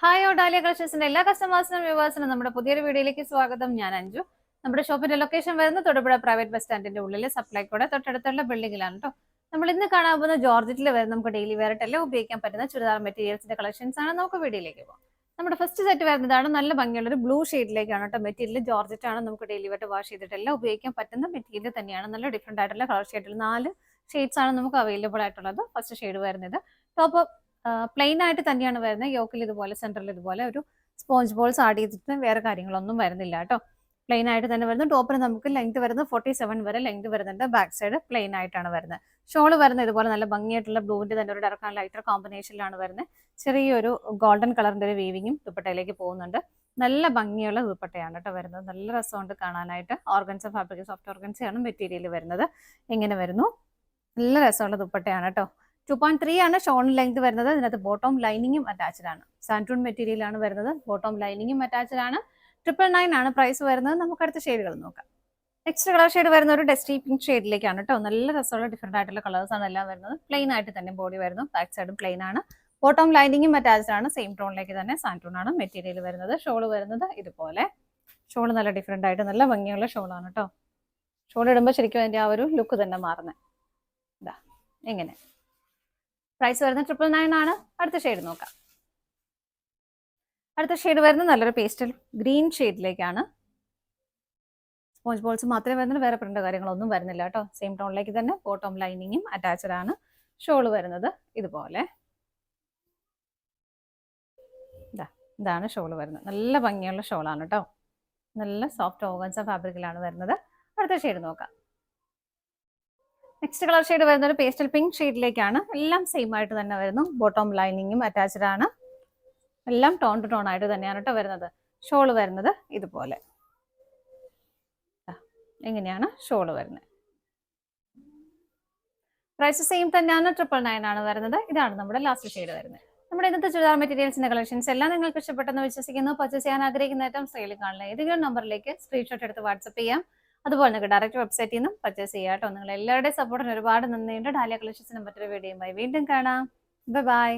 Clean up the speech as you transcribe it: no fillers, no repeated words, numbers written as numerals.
Hi dahlia കളക്ഷൻസിന്റെ എല്ലാ കസ്റ്റമേഴ്സിനും വ്യൂവേഴ്സിനും നമ്മുടെ പുതിയൊരു വീഡിയോയിലേക്ക് സ്വാഗതം. ഞാൻ അഞ്ജു. നമ്മുടെ ഷോപ്പിന്റെ ലൊക്കേഷൻ വരുന്നത് തൊടുപുഴ പ്രൈവറ്റ് ബസ് സ്റ്റാൻഡിന്റെ ഉള്ളിൽ സപ്ലൈക്കോടെ തൊട്ടടുത്തുള്ള ബിൽഡിംഗിലാണ് കേട്ടോ. നമ്മൾ ഇന്ന് കാണാൻ പോകുന്ന ജോർജറ്റിൽ വരുന്ന നമുക്ക് ഡെയിലി വെയർ എല്ലാം ഉപയോഗിക്കാൻ പറ്റുന്ന ചുരിദാർ മെറ്റീരിയൽസിന്റെ കളക്ഷൻസ് ആണ്. നമുക്ക് വീഡിയോയിലേക്ക് പോകാം. നമ്മുടെ ഫസ്റ്റ് സെറ്റ് വരുന്നതാണ് നല്ല ഭംഗിയുള്ള ഒരു ബ്ലൂ ഷെയ്ഡിലേക്കാണ് കേട്ടോ. മെറ്റീരിയൽ ജോർജറ്റ് ആണ്. നമുക്ക് ഡെയിലി വെയർ വാഷ് ചെയ്തിട്ടെല്ലാം ഉപയോഗിക്കാൻ പറ്റുന്ന മെറ്റീരിയൽ തന്നെയാണ്. നല്ല ഡിഫറെന്റ് ആയിട്ടുള്ള കളർ ഷെയ്ഡിൽ 4 ഷെയ്ഡ്സ് ആണ് നമുക്ക് അവൈലബിൾ ആയിട്ടുള്ളത്. ഫസ്റ്റ് ഷെയ്ഡ് വരുന്നത് ടോപ്പ് പ്ലെയിൻ ആയിട്ട് തന്നെയാണ് വരുന്നത്. യോക്കിൽ ഇതുപോലെ സെന്ററിൽ ഇതുപോലെ ഒരു സ്പോഞ്ച് ബോൾസ് ആഡ് ചെയ്തിട്ട് വേറെ കാര്യങ്ങളൊന്നും വരുന്നില്ല കേട്ടോ. പ്ലെയിൻ ആയിട്ട് തന്നെ വരുന്നു. ടോപ്പിന് നമുക്ക് ലെങ്ത് വരുന്നത് 47 വരെ ലെങ്ത് വരുന്നുണ്ട്. ബാക്ക് സൈഡ് പ്ലെയിൻ ആയിട്ടാണ് വരുന്നത്. ഷോള് വരുന്നത് ഇതുപോലെ നല്ല ഭംഗിയായിട്ടുള്ള ബ്ലൂവിന്റെ തന്നെ ഒരു ഡാർക്ക് ആൻഡ് ലൈറ്റർ കോമ്പിനേഷനിലാണ് വരുന്നത്. ചെറിയൊരു ഗോൾഡൻ കളറിന്റെ ഒരു വീവിങ്ങും ദുപ്പട്ടയിലേക്ക് പോകുന്നുണ്ട്. നല്ല ഭംഗിയുള്ള ദുപ്പട്ടയാണ് കേട്ടോ വരുന്നത്. നല്ല രസമുണ്ട് കാണാനായിട്ട്. ഓർഗൻസ ഫാബ്രിക്, സോഫ്റ്റ് ഓർഗൻസയാണ് മെറ്റീരിയൽ വരുന്നത്. ഇങ്ങനെ വരുന്നു. നല്ല രസമുള്ള ദുപ്പട്ടയാണ് കേട്ടോ. 2.3 ആണ് ഷോൺ ലെങ്ത് വരുന്നത്. ഇതിനകത്ത് ബോട്ടം ലൈനിങ്ങും അറ്റാച്ച്ഡ് ആണ്. സാൻറ്റൂൺ മെറ്റീരിയൽ ആണ് വരുന്നത്. ബോട്ടം ലൈനിങ്ങും അറ്റാച്ച്ഡ് ആണ്. 999 ആണ് പ്രൈസ് വരുന്നത്. നമുക്ക് അടുത്ത ഷെയ്ഡുകൾ നോക്കാം. നെക്സ്റ്റ് കളർ ഷെയ്ഡ് വരുന്ന ഒരു ഡസ്റ്റി പിങ്ക് ഷെയ്ഡിലേക്കാണ് കേട്ടോ. നല്ല രസമുള്ള ഡിഫറെന്റ് ആയിട്ടുള്ള കളേഴ്സ് ആണ് എല്ലാം വരുന്നത്. പ്ലെയിൻ ആയിട്ട് തന്നെ ബോഡി വരുന്നു. ബാക്ക് സൈഡും പ്ലെയിൻ ആണ്. ബോട്ടം ലൈനിങ്ങും അറ്റാച്ച്ഡ് ആണ്. സെയിം ടോണിലേക്ക് തന്നെ സാൻറ്റൂൺ ആണ് മെറ്റീരിയൽ വരുന്നത്. ഷോള് വരുന്നത് ഇതുപോലെ. ഷോള് നല്ല ഡിഫറെന്റ് ആയിട്ട് നല്ല ഭംഗിയുള്ള ഷോളാണ് കേട്ടോ. ഷോൾ ഇടുമ്പോൾ ശരിക്കും അതിന്റെ ആ ഒരു ലുക്ക് തന്നെ മാറുന്നത്. ഇതാ എങ്ങനെ പ്രൈസ് വരുന്നത് 999 ആണ്. അടുത്ത ഷെയ്ഡ് നോക്കാം. അടുത്ത ഷെയ്ഡ് വരുന്നത് നല്ലൊരു പേസ്റ്റൽ ഗ്രീൻ ഷെയ്ഡിലേക്കാണ്. സ്പോഞ്ച് ബോൾസ് മാത്രമേ വരുന്നുള്ളൂ. വേറെ പ്രിന്റ് കാര്യങ്ങളൊന്നും വരുന്നില്ല കേട്ടോ. സെയിം ടോണിലേക്ക് തന്നെ ബോട്ടം ലൈനിങ്ങും അറ്റാച്ച്ഡ് ആണ്. ഷോള് വരുന്നത് ഇതുപോലെ. ഇതാണ് ഷോള് വരുന്നത്. നല്ല ഭംഗിയുള്ള ഷോളാണ് കേട്ടോ. നല്ല സോഫ്റ്റ് ഓർഗൻസ ഫാബ്രിക്കിലാണ് വരുന്നത്. അടുത്ത ഷെയ്ഡ് നോക്കാം. നെക്സ്റ്റ് കളർ ഷെയ്ഡ് വരുന്നത് ഒരു പേസ്റ്റൽ പിങ്ക് ഷെയ്ഡിലേക്കാണ്. എല്ലാം സെയിം ആയിട്ട് തന്നെ വരുന്നു. ബോട്ടം ലൈനിങ്ങും അറ്റാച്ച്ഡ് ആണ്. എല്ലാം ടോൺ ടു ടോൺ ആയിട്ട് തന്നെയാണ് കേട്ടോ വരുന്നത്. ഷോള് വരുന്നത് ഇതുപോലെ. എങ്ങനെയാണ് ഷോള് വരുന്നത്. പ്രൈസ് സെയിം തന്നെയാണ്. 999 ആണ് വരുന്നത്. ഇതാണ് നമ്മുടെ ലാസ്റ്റ് ഷെയ്ഡ് വരുന്നത്. നമ്മുടെ ഇന്നത്തെ ചുരിദാർ മെറ്റീരിയൽസിന്റെ കളക്ഷൻസ് എല്ലാം നിങ്ങൾക്ക് ഇഷ്ടപ്പെട്ടെന്ന് വിശ്വസിക്കുന്നു. പർച്ചേസ് ചെയ്യാൻ ആഗ്രഹിക്കുന്ന ഏറ്റവും സ്ക്രീനിൽ കാണുന്ന ഏതെങ്കിലും നമ്പറിലേക്ക് സ്ക്രീൻഷോട്ട് എടുത്ത് വാട്സ്ആപ്പ് ചെയ്യാം. അതുപോലെ നിങ്ങൾക്ക് ഡയറക്റ്റ് വെബ്സൈറ്റിൽ നിന്നും പർച്ചേസ് ചെയ്യാം കേട്ടോ. നിങ്ങൾ എല്ലാവരുടെയും സപ്പോർട്ടിന് ഒരുപാട് നന്ദിയുണ്ട്. ഡാലിയ കളക്ഷൻസിന് മറ്റൊരു വീഡിയോയുമായി വീണ്ടും കാണാം. ബൈ.